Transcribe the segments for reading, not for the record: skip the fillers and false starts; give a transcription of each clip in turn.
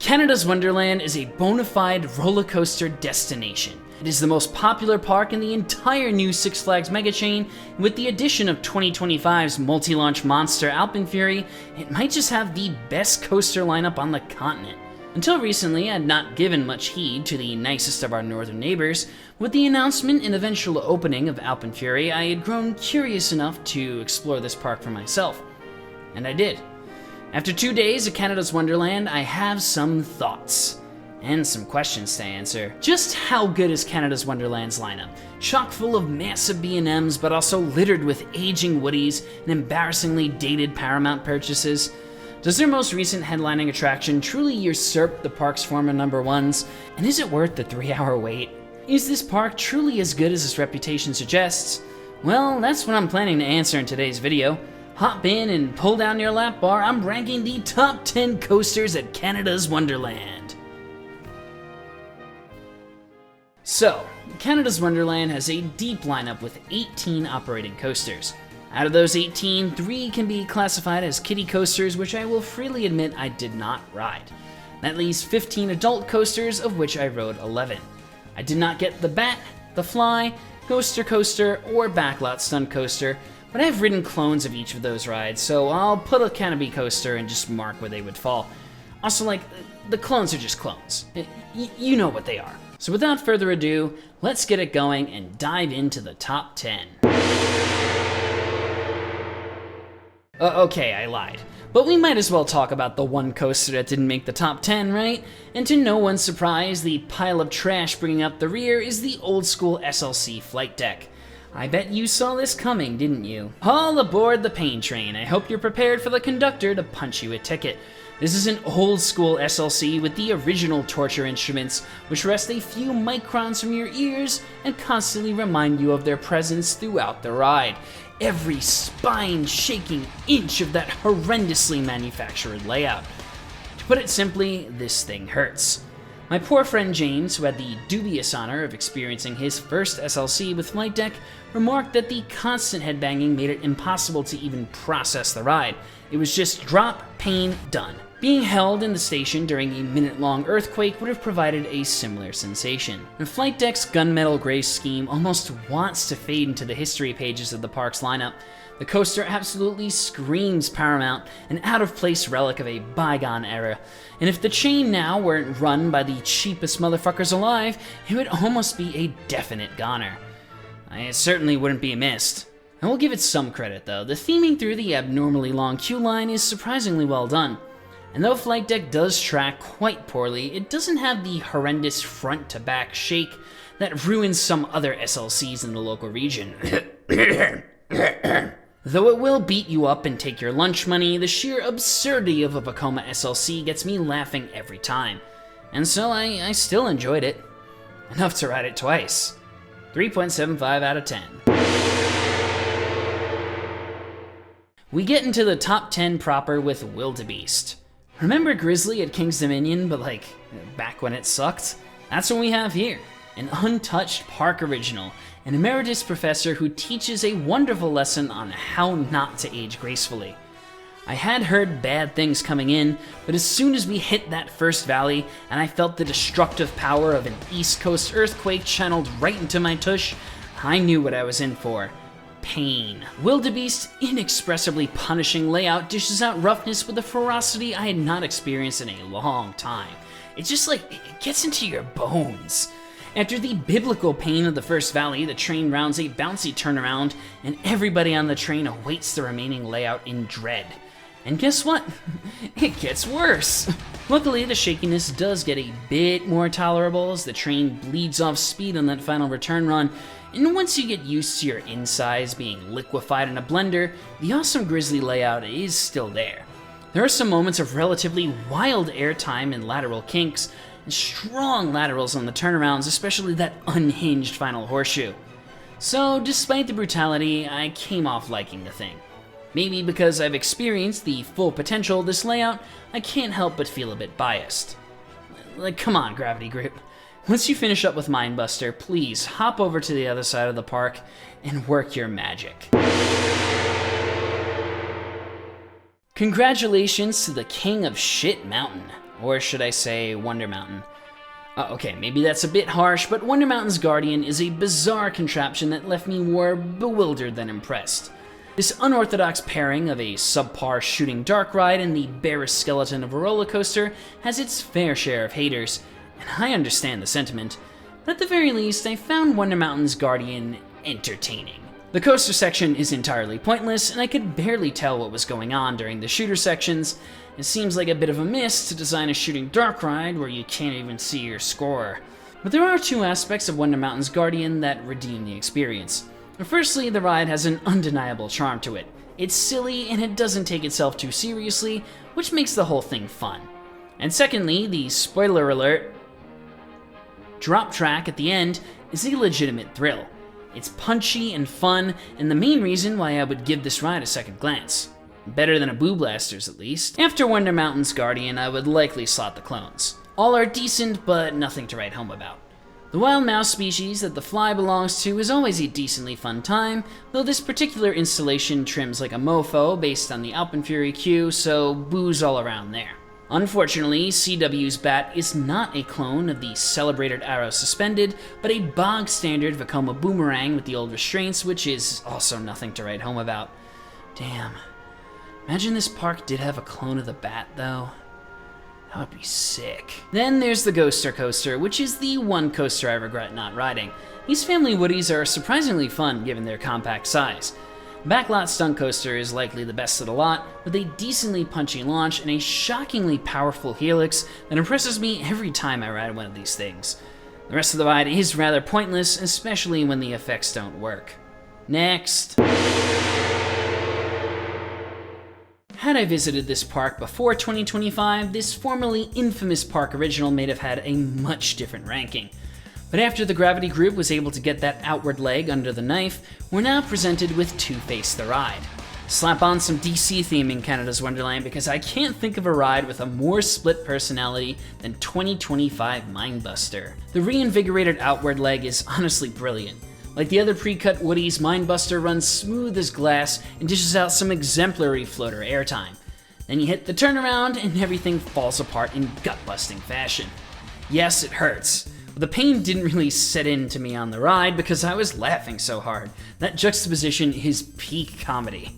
Canada's Wonderland is a bona fide roller coaster destination. It is the most popular park in the entire new Six Flags megachain, and with the addition of 2025's multi-launch monster Alpenfury, it might just have the best coaster lineup on the continent. Until recently, I had not given much heed to the nicest of our northern neighbors. With the announcement and eventual opening of Alpenfury, I had grown curious enough to explore this park for myself. And I did. After 2 days at Canada's Wonderland, I have some thoughts. And some questions to answer. Just how good is Canada's Wonderland's lineup? Chock full of massive B&Ms, but also littered with aging Woodies and embarrassingly dated Paramount purchases. Does their most recent headlining attraction truly usurp the park's former number ones? And is it worth the 3-hour wait? Is this park truly as good as its reputation suggests? Well, that's what I'm planning to answer in today's video. Hop in and pull down your lap bar. I'm ranking the top 10 coasters at Canada's Wonderland. So, Canada's Wonderland has a deep lineup with 18 operating coasters. Out of those 18, 3 can be classified as kiddie coasters, which I will freely admit I did not ride. That leaves 15 adult coasters, of which I rode 11. I did not get the Bat, the Fly, Ghoster Coaster, or Backlot Stunt Coaster, but I've ridden clones of each of those rides, so I'll put a Canopy Coaster and just mark where they would fall. Also, the clones are just clones. You know what they are. So without further ado, let's get it going and dive into the top 10. Okay, I lied. But we might as well talk about the one coaster that didn't make the top 10, right? And to no one's surprise, the pile of trash bringing up the rear is the old school SLC flight deck. I bet you saw this coming, didn't you? All aboard the pain train. I hope you're prepared for the conductor to punch you a ticket. This is an old school SLC with the original torture instruments, which rest a few microns from your ears and constantly remind you of their presence throughout the ride. Every spine-shaking inch of that horrendously manufactured layout. To put it simply, this thing hurts. My poor friend James, who had the dubious honor of experiencing his first SLC with Flight Deck, remarked that the constant headbanging made it impossible to even process the ride. It was just drop, pain, done. Being held in the station during a minute-long earthquake would have provided a similar sensation. The Flight Deck's gunmetal gray scheme almost wants to fade into the history pages of the park's lineup. The coaster absolutely screams Paramount, an out-of-place relic of a bygone era. And if the chain now weren't run by the cheapest motherfuckers alive, it would almost be a definite goner. It certainly wouldn't be missed. I will give it some credit though. The theming through the abnormally long queue line is surprisingly well done. And though Flight Deck does track quite poorly, it doesn't have the horrendous front-to-back shake that ruins some other SLCs in the local region. Though it will beat you up and take your lunch money, the sheer absurdity of a Vekoma SLC gets me laughing every time. And so I still enjoyed it. Enough to ride it twice. 3.75 out of 10. We get into the top 10 proper with Wildebeest. Remember Grizzly at King's Dominion, but back when it sucked? That's what we have here. An untouched park original, an emeritus professor who teaches a wonderful lesson on how not to age gracefully. I had heard bad things coming in, but as soon as we hit that first valley, and I felt the destructive power of an East Coast earthquake channeled right into my tush, I knew what I was in for. Pain. Wildebeest's inexpressibly punishing layout dishes out roughness with a ferocity I had not experienced in a long time. It's just it gets into your bones. After the biblical pain of the first valley, the train rounds a bouncy turnaround, and everybody on the train awaits the remaining layout in dread. And guess what? It gets worse. Luckily, the shakiness does get a bit more tolerable as the train bleeds off speed on that final return run, and once you get used to your insides being liquefied in a blender, the awesome Grizzly layout is still there. There are some moments of relatively wild airtime and lateral kinks, and strong laterals on the turnarounds, especially that unhinged final horseshoe. So, despite the brutality, I came off liking the thing. Maybe because I've experienced the full potential of this layout, I can't help but feel a bit biased. Come on, Gravity Group. Once you finish up with Mindbuster, please hop over to the other side of the park and work your magic. Congratulations to the King of Shit Mountain. Or should I say Wonder Mountain? Okay, maybe that's a bit harsh, but Wonder Mountain's Guardian is a bizarre contraption that left me more bewildered than impressed. This unorthodox pairing of a subpar shooting dark ride and the barest skeleton of a roller coaster has its fair share of haters, and I understand the sentiment, but at the very least, I found Wonder Mountain's Guardian entertaining. The coaster section is entirely pointless, and I could barely tell what was going on during the shooter sections. It seems like a bit of a miss to design a shooting dark ride where you can't even see your score. But there are two aspects of Wonder Mountain's Guardian that redeem the experience. Firstly, the ride has an undeniable charm to it. It's silly and it doesn't take itself too seriously, which makes the whole thing fun. And secondly, the spoiler alert drop track at the end is a legitimate thrill. It's punchy and fun, and the main reason why I would give this ride a second glance. Better than a Boo Blasters, at least. After Wonder Mountain's Guardian, I would likely slot the clones. All are decent, but nothing to write home about. The wild mouse species that the Fly belongs to is always a decently fun time, though this particular installation trims like a mofo based on the Alpenfury cue, so boos all around there. Unfortunately, CW's bat is not a clone of the celebrated Arrow Suspended, but a bog-standard Vekoma boomerang with the old restraints, which is also nothing to write home about. Damn. Imagine this park did have a clone of the bat, though. That would be sick. Then there's the Ghoster Coaster, which is the one coaster I regret not riding. These family woodies are surprisingly fun given their compact size. Backlot Stunt Coaster is likely the best of the lot, with a decently punchy launch and a shockingly powerful helix that impresses me every time I ride one of these things. The rest of the ride is rather pointless, especially when the effects don't work. Next. Had I visited this park before 2025, this formerly infamous park original may have had a much different ranking. But after the Gravity Group was able to get that outward leg under the knife, we're now presented with Two-Face the Ride. Slap on some DC theme in Canada's Wonderland because I can't think of a ride with a more split personality than 2025 Mindbuster. The reinvigorated outward leg is honestly brilliant. Like the other pre-cut Woodies, Mindbuster runs smooth as glass and dishes out some exemplary floater airtime. Then you hit the turnaround and everything falls apart in gut-busting fashion. Yes, it hurts. But the pain didn't really set in to me on the ride because I was laughing so hard. That juxtaposition is peak comedy.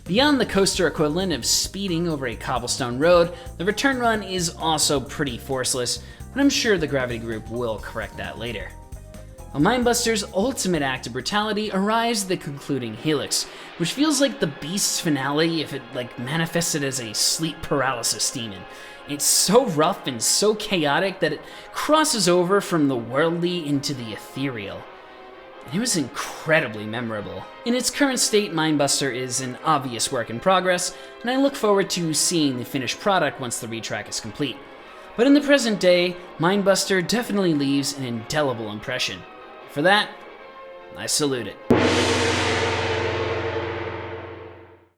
Beyond the coaster equivalent of speeding over a cobblestone road, the return run is also pretty forceless, but I'm sure the Gravity Group will correct that later. Mindbuster's ultimate act of brutality arrives at the concluding helix, which feels like the Beast's finale if it manifested as a sleep paralysis demon. It's so rough and so chaotic that it crosses over from the worldly into the ethereal. And it was incredibly memorable. In its current state, Mindbuster is an obvious work in progress, and I look forward to seeing the finished product once the retrack is complete. But in the present day, Mindbuster definitely leaves an indelible impression. For that, I salute it.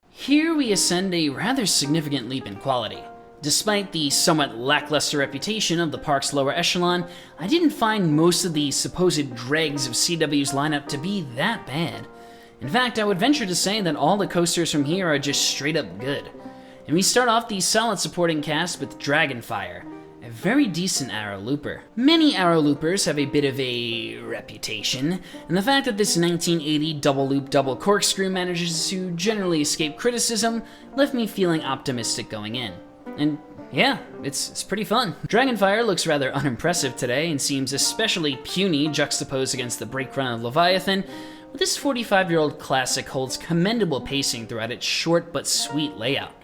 Here we ascend a rather significant leap in quality. Despite the somewhat lackluster reputation of the park's lower echelon, I didn't find most of the supposed dregs of CW's lineup to be that bad. In fact, I would venture to say that all the coasters from here are just straight up good. And we start off the solid supporting cast with Dragonfire, a very decent arrow looper. Many arrow loopers have a bit of a reputation, and the fact that this 1980 double loop double corkscrew manages to generally escape criticism left me feeling optimistic going in. And yeah, it's pretty fun. Dragonfire looks rather unimpressive today and seems especially puny juxtaposed against the brake run of Leviathan, but this 45-year-old classic holds commendable pacing throughout its short but sweet layout.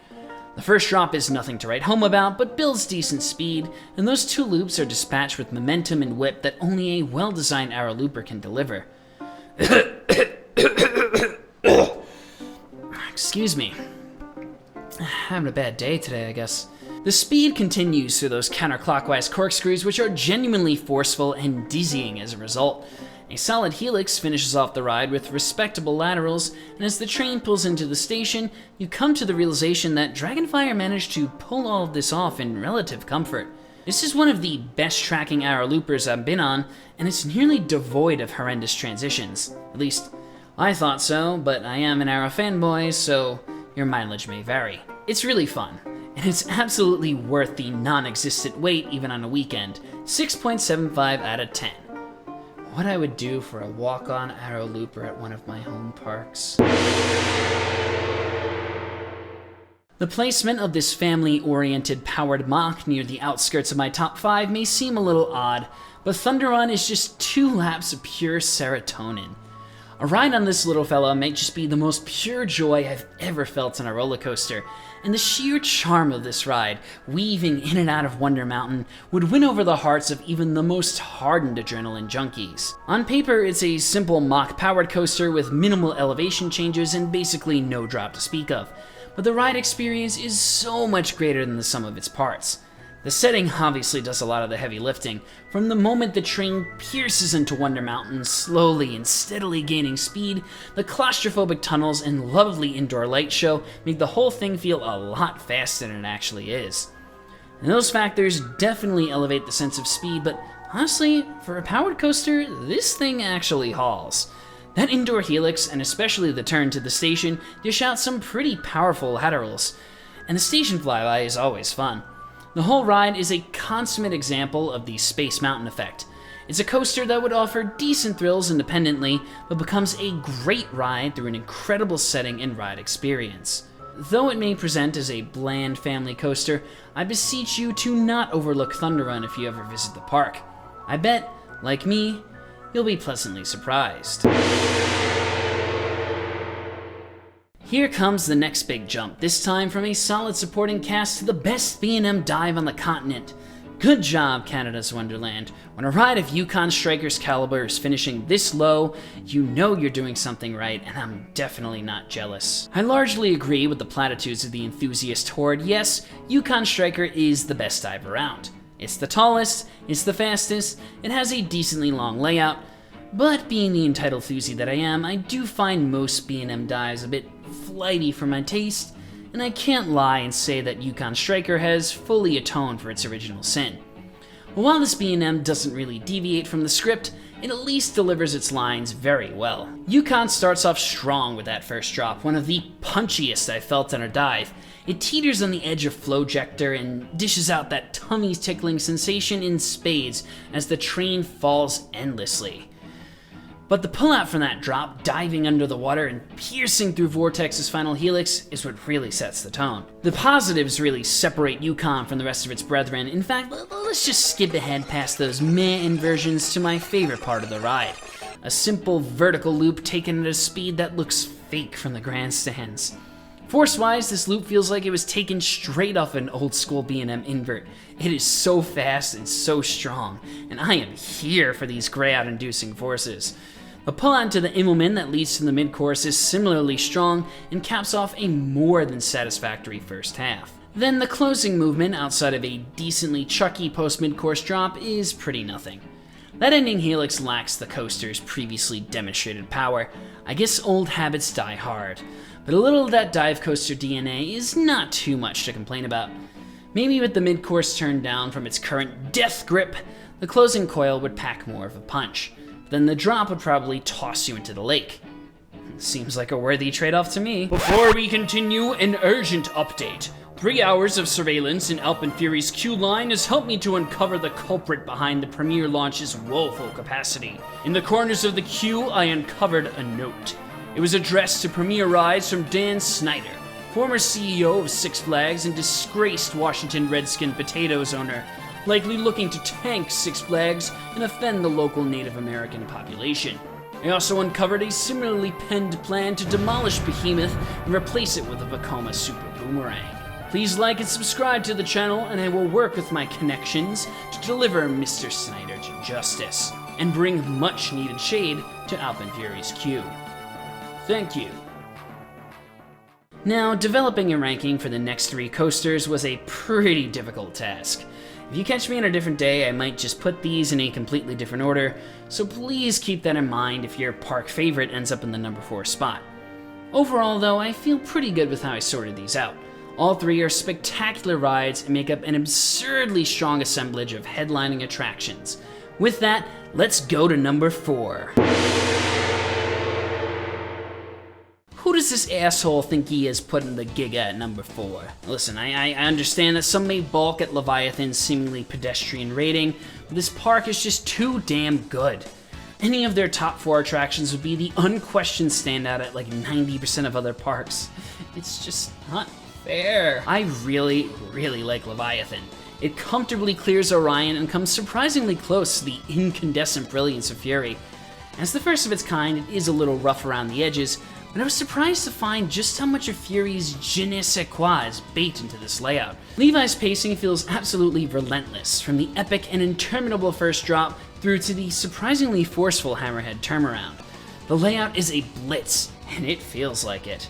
The first drop is nothing to write home about, but builds decent speed, and those two loops are dispatched with momentum and whip that only a well-designed arrow looper can deliver. Excuse me. Having a bad day today, I guess. The speed continues through those counterclockwise corkscrews, which are genuinely forceful and dizzying as a result. A solid helix finishes off the ride with respectable laterals, and as the train pulls into the station, you come to the realization that Dragonfire managed to pull all of this off in relative comfort. This is one of the best tracking arrow loopers I've been on, and it's nearly devoid of horrendous transitions. At least, I thought so, but I am an arrow fanboy, so your mileage may vary. It's really fun. and it's absolutely worth the non-existent wait even on a weekend. 6.75 out of 10. What I would do for a walk-on arrow looper at one of my home parks. The placement of this family-oriented powered mock near the outskirts of my top 5 may seem a little odd, but Thunder Run is just 2 laps of pure serotonin. A ride on this little fella might just be the most pure joy I've ever felt on a roller coaster, and the sheer charm of this ride, weaving in and out of Wonder Mountain, would win over the hearts of even the most hardened adrenaline junkies. On paper, it's a simple mock-powered coaster with minimal elevation changes and basically no drop to speak of, but the ride experience is so much greater than the sum of its parts. The setting obviously does a lot of the heavy lifting. From the moment the train pierces into Wonder Mountain, slowly and steadily gaining speed, the claustrophobic tunnels and lovely indoor light show make the whole thing feel a lot faster than it actually is. And those factors definitely elevate the sense of speed, but honestly, for a powered coaster, this thing actually hauls. That indoor helix, and especially the turn to the station, dish out some pretty powerful laterals. And the station flyby is always fun. The whole ride is a consummate example of the Space Mountain effect. It's a coaster that would offer decent thrills independently, but becomes a great ride through an incredible setting and ride experience. Though it may present as a bland family coaster, I beseech you to not overlook Thunder Run if you ever visit the park. I bet, like me, you'll be pleasantly surprised. Here comes the next big jump, this time from a solid supporting cast to the best B&M dive on the continent. Good job, Canada's Wonderland. When a ride of Yukon Striker's caliber is finishing this low, you know you're doing something right, and I'm definitely not jealous. I largely agree with the platitudes of the enthusiast horde. Yes, Yukon Striker is the best dive around. It's the tallest, it's the fastest, it has a decently long layout, but being the entitled thuzy that I am, I do find most B&M dives a bit flighty for my taste, and I can't lie and say that Yukon Striker has fully atoned for its original sin. While this B&M doesn't really deviate from the script, it at least delivers its lines very well. Yukon starts off strong with that first drop, one of the punchiest I've felt on a dive. It teeters on the edge of flowjector and dishes out that tummy-tickling sensation in spades as the train falls endlessly. But the pullout from that drop, diving under the water and piercing through Vortex's final helix, is what really sets the tone. The positives really separate Yukon from the rest of its brethren. In fact, let's just skip ahead past those meh inversions to my favorite part of the ride. A simple vertical loop taken at a speed that looks fake from the grandstands. Force-wise, this loop feels like it was taken straight off an old-school B&M invert. It is so fast and so strong, and I am here for these gray-out-inducing forces. The pull-out to the Immelman that leads to the mid-course is similarly strong and caps off a more than satisfactory first half. Then the closing movement, outside of a decently chucky post-mid-course drop, is pretty nothing. That ending helix lacks the coaster's previously demonstrated power. I guess old habits die hard, but a little of that dive coaster DNA is not too much to complain about. Maybe with the mid-course turned down from its current death grip, the closing coil would pack more of a punch. Then the drop would probably toss you into the lake. Seems like a worthy trade-off to me. Before we continue, an urgent update. 3 hours of surveillance in Alpenfury's queue line has helped me to uncover the culprit behind the premiere launch's woeful capacity. In the corners of the queue, I uncovered a note. It was addressed to premiere rides from Dan Snyder, former CEO of Six Flags and disgraced Washington Redskin Potatoes owner, likely looking to tank Six Flags and offend the local Native American population. I also uncovered a similarly penned plan to demolish Behemoth and replace it with a Vekoma Super Boomerang. Please like and subscribe to the channel, and I will work with my connections to deliver Mr. Snyder to justice, and bring much needed shade to Alpenfury's queue. Thank you. Now, developing a ranking for the next 3 coasters was a pretty difficult task. If you catch me on a different day, I might just put these in a completely different order, so please keep that in mind if your park favorite ends up in the number 4 spot. Overall though, I feel pretty good with how I sorted these out. All 3 are spectacular rides and make up an absurdly strong assemblage of headlining attractions. With that, let's go to number 4. Who does does this asshole think he is putting the Giga at number 4? Listen, I understand that some may balk at Leviathan's seemingly pedestrian rating, but this park is just too damn good. Any of their top 4 attractions would be the unquestioned standout at like 90% of other parks. It's just not fair. I really, really like Leviathan. It comfortably clears Orion and comes surprisingly close to the incandescent brilliance of Fury. As the first of its kind, it is a little rough around the edges, but I was surprised to find just how much of Fury's je ne sais quoi is baked into this layout. Levi's pacing feels absolutely relentless, from the epic and interminable first drop through to the surprisingly forceful hammerhead turnaround. The layout is a blitz, and it feels like it.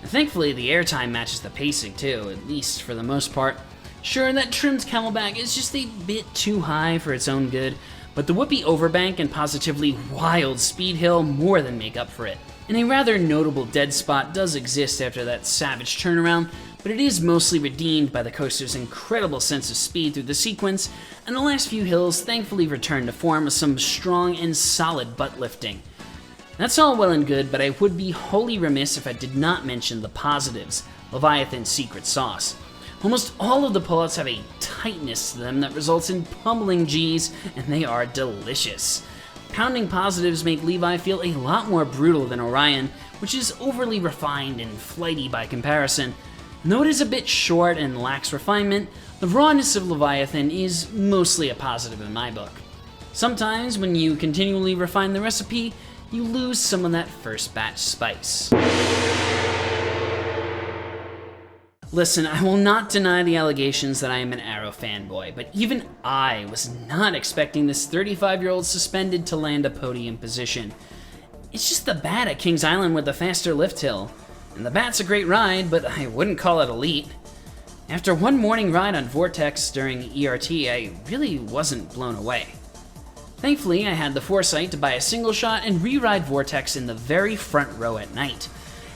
Thankfully, the airtime matches the pacing too, at least for the most part. Sure, that trimmed camelback is just a bit too high for its own good, but the whoopee overbank and positively wild speed hill more than make up for it. And a rather notable dead spot does exist after that savage turnaround, but it is mostly redeemed by the coaster's incredible sense of speed through the sequence, and the last few hills thankfully return to form with some strong and solid butt lifting. That's all well and good, but I would be wholly remiss if I did not mention the positives, Leviathan's secret sauce. Almost all of the pullouts have a tightness to them that results in pummeling G's, and they are delicious. Pounding positives make Levi feel a lot more brutal than Orion, which is overly refined and flighty by comparison. And though it is a bit short and lacks refinement, the rawness of Leviathan is mostly a positive in my book. Sometimes, when you continually refine the recipe, you lose some of that first batch spice. Listen, I will not deny the allegations that I am an Arrow fanboy, but even I was not expecting this 35-year-old suspended to land a podium position. It's just the Bat at Kings Island with the faster lift hill. And the Bat's a great ride, but I wouldn't call it elite. After one morning ride on Vortex during ERT, I really wasn't blown away. Thankfully, I had the foresight to buy a single shot and re-ride Vortex in the very front row at night.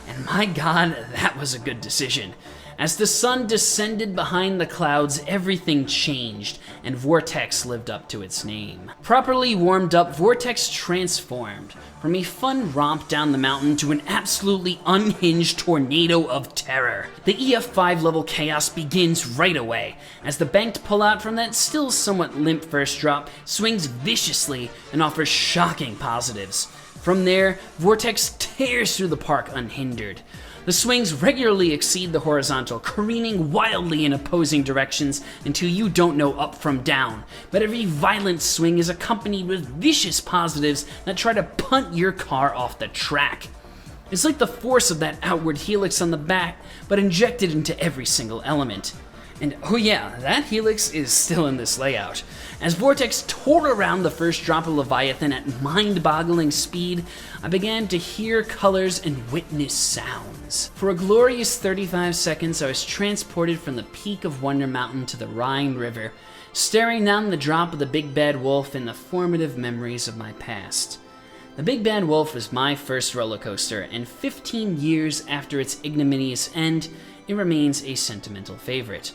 And my god, that was a good decision. As the sun descended behind the clouds, everything changed, and Vortex lived up to its name. Properly warmed up, Vortex transformed from a fun romp down the mountain to an absolutely unhinged tornado of terror. The EF5 level chaos begins right away, as the banked pullout from that still somewhat limp first drop swings viciously and offers shocking positives. From there, Vortex tears through the park unhindered. The swings regularly exceed the horizontal, careening wildly in opposing directions until you don't know up from down, but every violent swing is accompanied with vicious positives that try to punt your car off the track. It's like the force of that outward helix on the back, but injected into every single element. And oh yeah, that helix is still in this layout. As Vortex tore around the first drop of Leviathan at mind-boggling speed, I began to hear colors and witness sounds. For a glorious 35 seconds, I was transported from the peak of Wonder Mountain to the Rhine River, staring down the drop of the Big Bad Wolf in the formative memories of my past. The Big Bad Wolf was my first roller coaster, and 15 years after its ignominious end, it remains a sentimental favorite.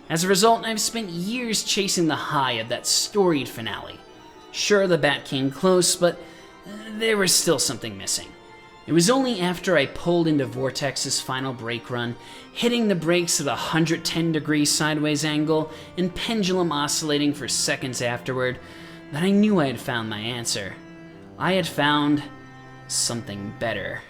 As a result, I've spent years chasing the high of that storied finale. Sure, the Bat came close, but there was still something missing. It was only after I pulled into Vortex's final brake run, hitting the brakes at a 110-degree sideways angle and pendulum oscillating for seconds afterward, that I knew I had found my answer. I had found something better.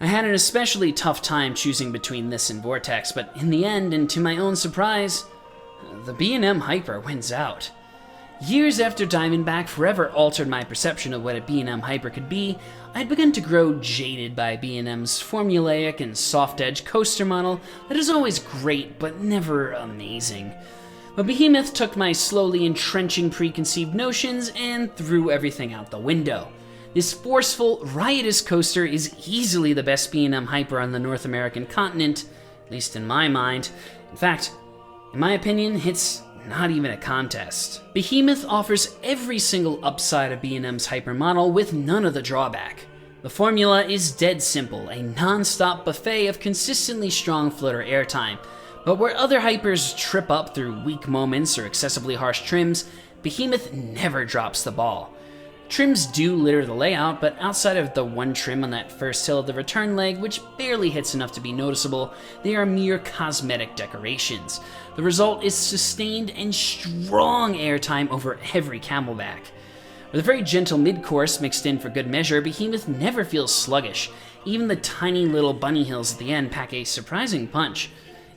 I had an especially tough time choosing between this and Vortex, but in the end, and to my own surprise, the B&M Hyper wins out. Years after Diamondback forever altered my perception of what a B&M Hyper could be, I had begun to grow jaded by B&M's formulaic and soft-edge coaster model that is always great but never amazing. But Behemoth took my slowly entrenching preconceived notions and threw everything out the window. This forceful, riotous coaster is easily the best B&M Hyper on the North American continent, at least in my mind. In fact, in my opinion, it's not even a contest. Behemoth offers every single upside of B&M's Hyper model with none of the drawback. The formula is dead simple, a non-stop buffet of consistently strong floater airtime, but where other Hypers trip up through weak moments or excessively harsh trims, Behemoth never drops the ball. Trims do litter the layout, but outside of the one trim on that first hill of the return leg, which barely hits enough to be noticeable, they are mere cosmetic decorations. The result is sustained and strong airtime over every camelback. With a very gentle mid-course mixed in for good measure, Behemoth never feels sluggish. Even the tiny little bunny hills at the end pack a surprising punch.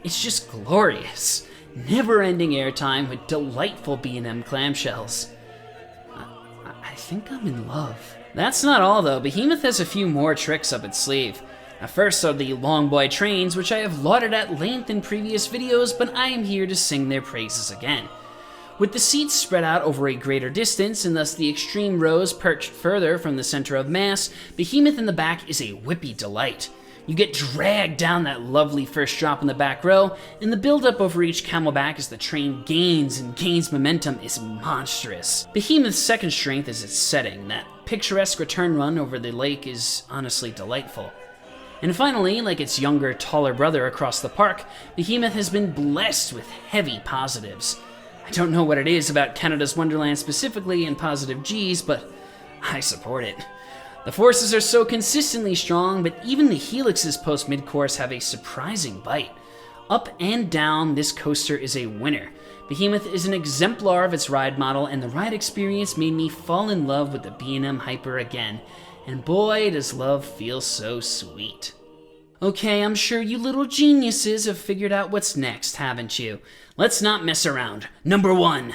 It's just glorious. Never-ending airtime with delightful B&M clamshells. I think I'm in love. That's not all though. Behemoth has a few more tricks up its sleeve. First are the long boy trains, which I have lauded at length in previous videos, but I am here to sing their praises again. With the seats spread out over a greater distance, and thus the extreme rows perched further from the center of mass, Behemoth in the back is a whippy delight. You get dragged down that lovely first drop in the back row, and the build-up over each camelback as the train gains and gains momentum is monstrous. Behemoth's second strength is its setting. That picturesque return run over the lake is honestly delightful. And finally, like its younger, taller brother across the park, Behemoth has been blessed with heavy positives. I don't know what it is about Canada's Wonderland specifically and positive G's, but I support it. The forces are so consistently strong, but even the helixes post-mid-course have a surprising bite. Up and down, this coaster is a winner. Behemoth is an exemplar of its ride model, and the ride experience made me fall in love with the B&M Hyper again. And boy, does love feel so sweet. Okay, I'm sure you little geniuses have figured out what's next, haven't you? Let's not mess around. Number 1.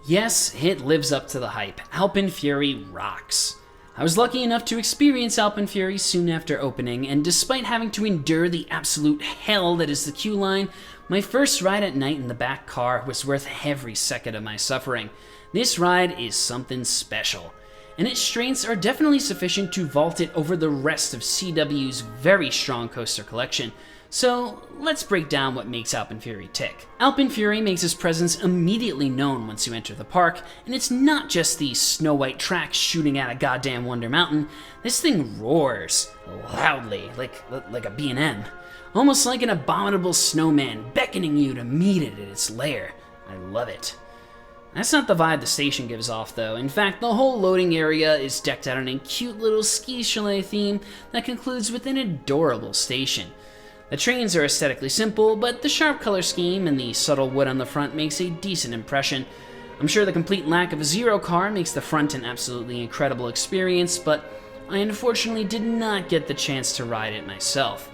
Yes, it lives up to the hype. Alpenfury rocks. I was lucky enough to experience Alpenfury soon after opening, and despite having to endure the absolute hell that is the queue line, my first ride at night in the back car was worth every second of my suffering. This ride is something special, and its strengths are definitely sufficient to vault it over the rest of CW's very strong coaster collection. So let's break down what makes Alpenfury tick. Alpenfury makes its presence immediately known once you enter the park, and it's not just the snow-white tracks shooting at a goddamn Wonder Mountain. This thing roars loudly, like a B&M, almost like an abominable snowman beckoning you to meet it at its lair. I love it. That's not the vibe the station gives off, though. In fact, the whole loading area is decked out in a cute little ski chalet theme that concludes with an adorable station. The trains are aesthetically simple, but the sharp color scheme and the subtle wood on the front makes a decent impression. I'm sure the complete lack of a Zero car makes the front an absolutely incredible experience, but I unfortunately did not get the chance to ride it myself.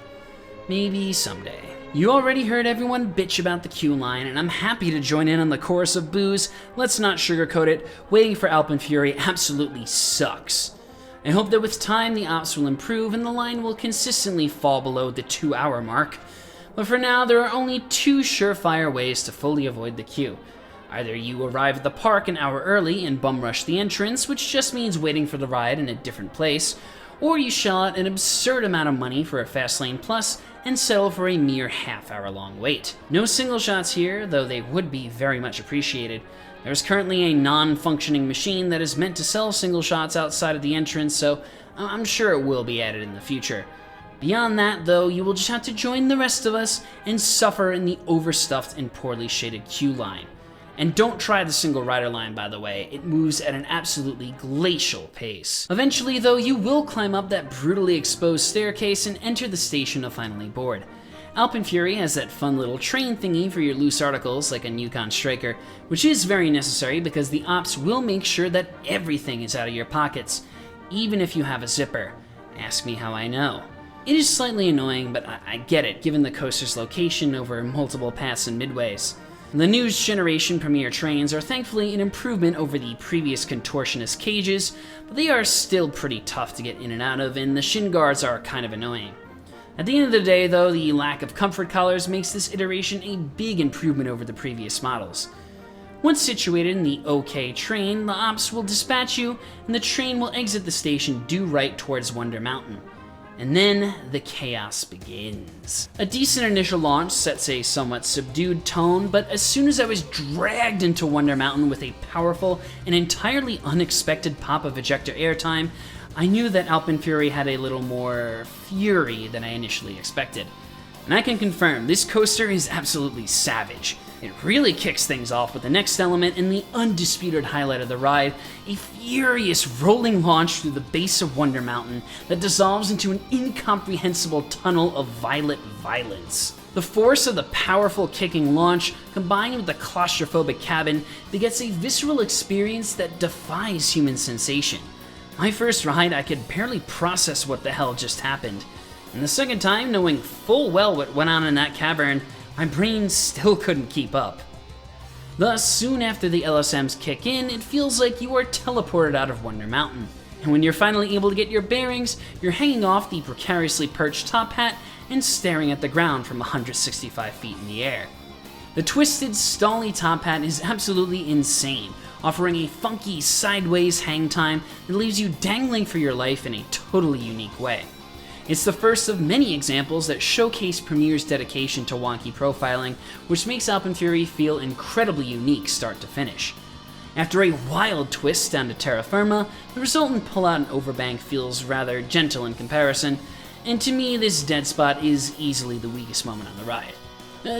Maybe someday. You already heard everyone bitch about the queue line, and I'm happy to join in on the chorus of boos. Let's not sugarcoat it, waiting for Alpenfury absolutely sucks. I hope that with time the ops will improve and the line will consistently fall below the 2-hour mark. But for now, there are only 2 surefire ways to fully avoid the queue. Either you arrive at the park an hour early and bum rush the entrance, which just means waiting for the ride in a different place, or you shell out an absurd amount of money for a Fastlane Plus and settle for a mere half-hour long wait. No single shots here, though they would be very much appreciated. There's currently a non-functioning machine that is meant to sell single shots outside of the entrance, so I'm sure it will be added in the future. Beyond that, though, you will just have to join the rest of us and suffer in the overstuffed and poorly shaded queue line. And don't try the single rider line, by the way. It moves at an absolutely glacial pace. Eventually, though, you will climb up that brutally exposed staircase and enter the station to finally board. Alpenfury has that fun little train thingy for your loose articles like a Yukon Striker, which is very necessary because the ops will make sure that everything is out of your pockets, even if you have a zipper. Ask me how I know. It is slightly annoying, but I get it, given the coaster's location over multiple paths and midways. The new generation Premier trains are thankfully an improvement over the previous contortionist cages, but they are still pretty tough to get in and out of, and the shin guards are kind of annoying. At the end of the day, though, the lack of comfort collars makes this iteration a big improvement over the previous models. Once situated in the OK train, the ops will dispatch you, and the train will exit the station due right towards Wonder Mountain. And then the chaos begins. A decent initial launch sets a somewhat subdued tone, but as soon as I was dragged into Wonder Mountain with a powerful and entirely unexpected pop of ejector airtime, I knew that Alpenfury had a little more fury than I initially expected. And I can confirm, this coaster is absolutely savage. It really kicks things off with the next element and the undisputed highlight of the ride, a furious rolling launch through the base of Wonder Mountain that dissolves into an incomprehensible tunnel of violet violence. The force of the powerful kicking launch, combined with the claustrophobic cabin, begets a visceral experience that defies human sensation. My first ride, I could barely process what the hell just happened. And the second time, knowing full well what went on in that cavern, my brain still couldn't keep up. Thus, soon after the LSMs kick in, it feels like you are teleported out of Wonder Mountain. And when you're finally able to get your bearings, you're hanging off the precariously perched top hat and staring at the ground from 165 feet in the air. The twisted, stally top hat is absolutely insane, offering a funky sideways hang time that leaves you dangling for your life in a totally unique way. It's the first of many examples that showcase Premier's dedication to wonky profiling, which makes Alpenfury feel incredibly unique start to finish. After a wild twist down to terra firma, the resultant pullout and overbank feels rather gentle in comparison, and to me this dead spot is easily the weakest moment on the ride.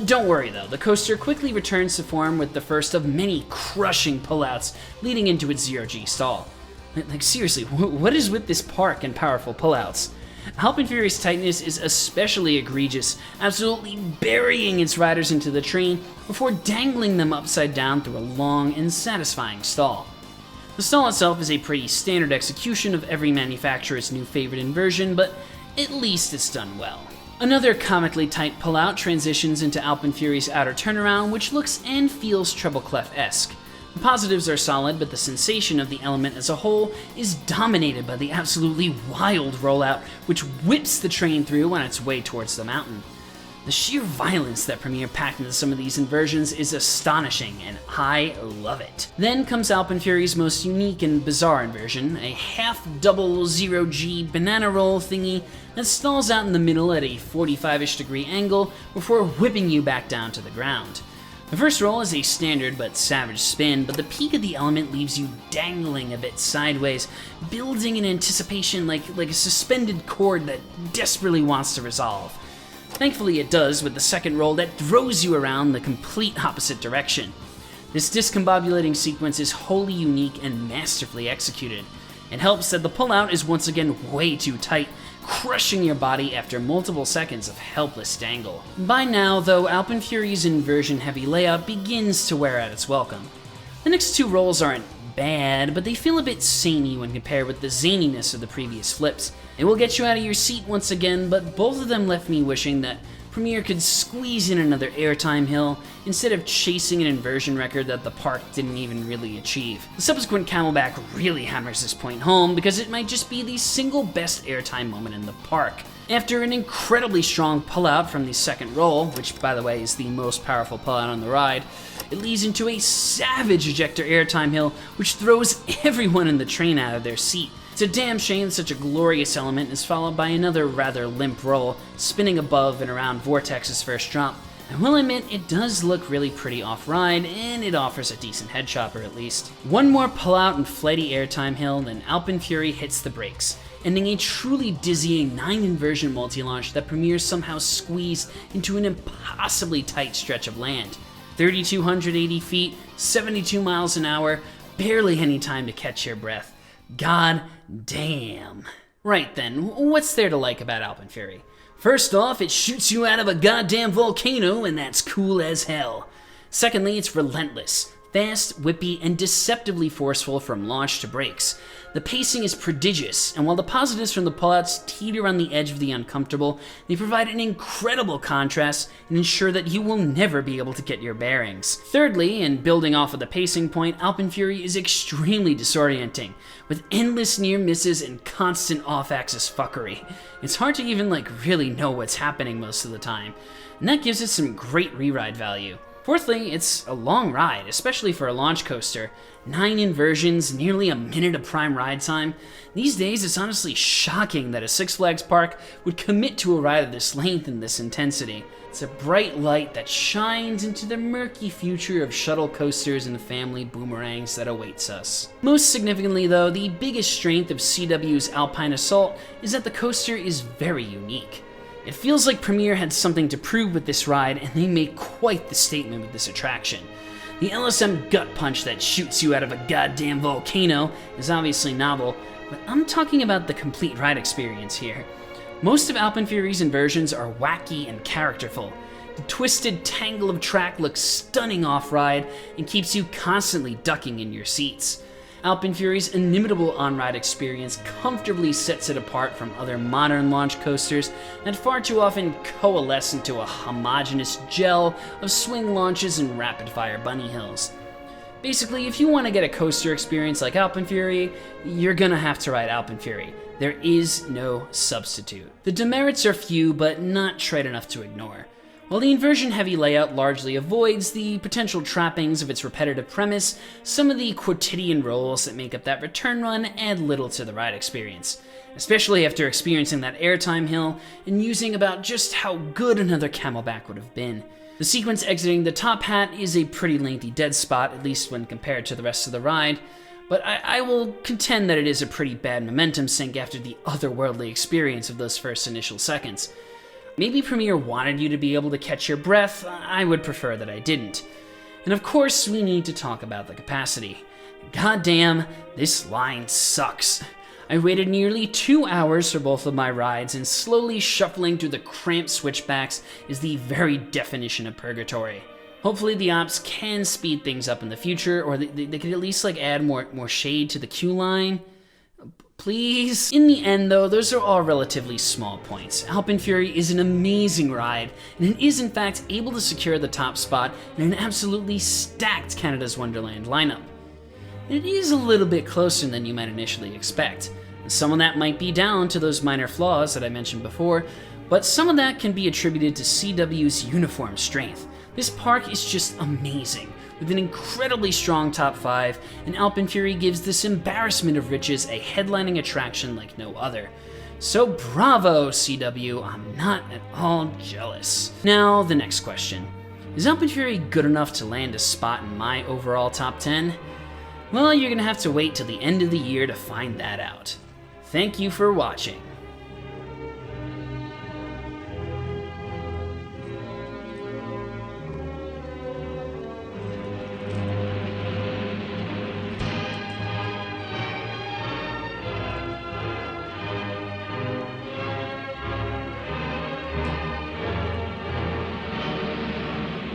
Don't worry though, the coaster quickly returns to form with the first of many crushing pullouts leading into its 0G stall. Like seriously, what is with this park and powerful pullouts? Alpenfury's tightness is especially egregious, absolutely burying its riders into the train before dangling them upside down through a long and satisfying stall. The stall itself is a pretty standard execution of every manufacturer's new favorite inversion, but at least it's done well. Another comically tight pullout transitions into Alpenfury's outer turnaround, which looks and feels treble clef-esque. The positives are solid, but the sensation of the element as a whole is dominated by the absolutely wild rollout, which whips the train through on its way towards the mountain. The sheer violence that Premier packed into some of these inversions is astonishing, and I love it. Then comes Alpenfury's most unique and bizarre inversion, a half-double 0G banana roll thingy that stalls out in the middle at a 45-ish degree angle before whipping you back down to the ground. The first roll is a standard but savage spin, but the peak of the element leaves you dangling a bit sideways, building in anticipation like a suspended cord that desperately wants to resolve. Thankfully it does with the second roll that throws you around the complete opposite direction. This discombobulating sequence is wholly unique and masterfully executed. It helps that the pullout is once again way too tight, crushing your body after multiple seconds of helpless dangle. By now, though, Alpenfury's inversion-heavy layout begins to wear out its welcome. The next two rolls aren't bad, but they feel a bit samey when compared with the zaniness of the previous flips. It will get you out of your seat once again, but both of them left me wishing that Premier could squeeze in another airtime hill instead of chasing an inversion record that the park didn't even really achieve. The subsequent Camelback really hammers this point home because it might just be the single best airtime moment in the park. After an incredibly strong pullout from the second roll, which by the way is the most powerful pullout on the ride, it leads into a savage ejector airtime hill which throws everyone in the train out of their seat. It's a damn shame such a glorious element is followed by another rather limp roll, spinning above and around Vortex's first drop. I will admit, it does look really pretty off-ride, and it offers a decent head chopper at least. One more pullout and flighty airtime hill, then Alpenfury hits the brakes, ending a truly dizzying 9-inversion multi-launch that Premier somehow squeezed into an impossibly tight stretch of land. 3,280 feet, 72 miles an hour, barely any time to catch your breath. God damn. Right then, what's there to like about Alpenfury? First off, it shoots you out of a goddamn volcano, and that's cool as hell. Secondly, it's relentless, fast, whippy, and deceptively forceful from launch to brakes. The pacing is prodigious, and while the positives from the pullouts teeter on the edge of the uncomfortable, they provide an incredible contrast and ensure that you will never be able to get your bearings. Thirdly, and building off of the pacing point, Alpenfury is extremely disorienting, with endless near misses and constant off-axis fuckery. It's hard to even really know what's happening most of the time, and that gives it some great re-ride value. Fourthly, it's a long ride, especially for a launch coaster. 9 inversions, nearly a minute of prime ride time. These days, it's honestly shocking that a Six Flags park would commit to a ride of this length and this intensity. It's a bright light that shines into the murky future of shuttle coasters and family boomerangs that awaits us. Most significantly though, the biggest strength of CW's Alpine Assault is that the coaster is very unique. It feels like Premiere had something to prove with this ride, and they made quite the statement with this attraction. The LSM gut punch that shoots you out of a goddamn volcano is obviously novel, but I'm talking about the complete ride experience here. Most of Alpenfury's inversions are wacky and characterful. The twisted tangle of track looks stunning off-ride and keeps you constantly ducking in your seats. Alpenfury's inimitable on-ride experience comfortably sets it apart from other modern launch coasters that far too often coalesce into a homogeneous gel of swing launches and rapid-fire bunny hills. Basically, if you want to get a coaster experience like Alpenfury, you're gonna have to ride Alpenfury. There is no substitute. The demerits are few, but not trite enough to ignore. While the inversion-heavy layout largely avoids the potential trappings of its repetitive premise, some of the quotidian rolls that make up that return run add little to the ride experience, especially after experiencing that airtime hill and using about just how good another camelback would have been. The sequence exiting the top hat is a pretty lengthy dead spot, at least when compared to the rest of the ride, but I will contend that it is a pretty bad momentum sink after the otherworldly experience of those first initial seconds. Maybe Premiere wanted you to be able to catch your breath. I would prefer that I didn't. And of course, we need to talk about the capacity. Goddamn, this line sucks. I waited nearly 2 hours for both of my rides, and slowly shuffling through the cramped switchbacks is the very definition of purgatory. Hopefully the ops can speed things up in the future, or they could at least add more shade to the queue line. Please? In the end, though, those are all relatively small points. Alpenfury is an amazing ride, and it is in fact able to secure the top spot in an absolutely stacked Canada's Wonderland lineup. It is a little bit closer than you might initially expect. Some of that might be down to those minor flaws that I mentioned before, but some of that can be attributed to CW's uniform strength. This park is just amazing. With an incredibly strong top 5, and Alpenfury gives this embarrassment of riches a headlining attraction like no other. So bravo, CW, I'm not at all jealous. Now, the next question. Is Alpenfury good enough to land a spot in my overall top 10? Well, you're gonna have to wait till the end of the year to find that out. Thank you for watching.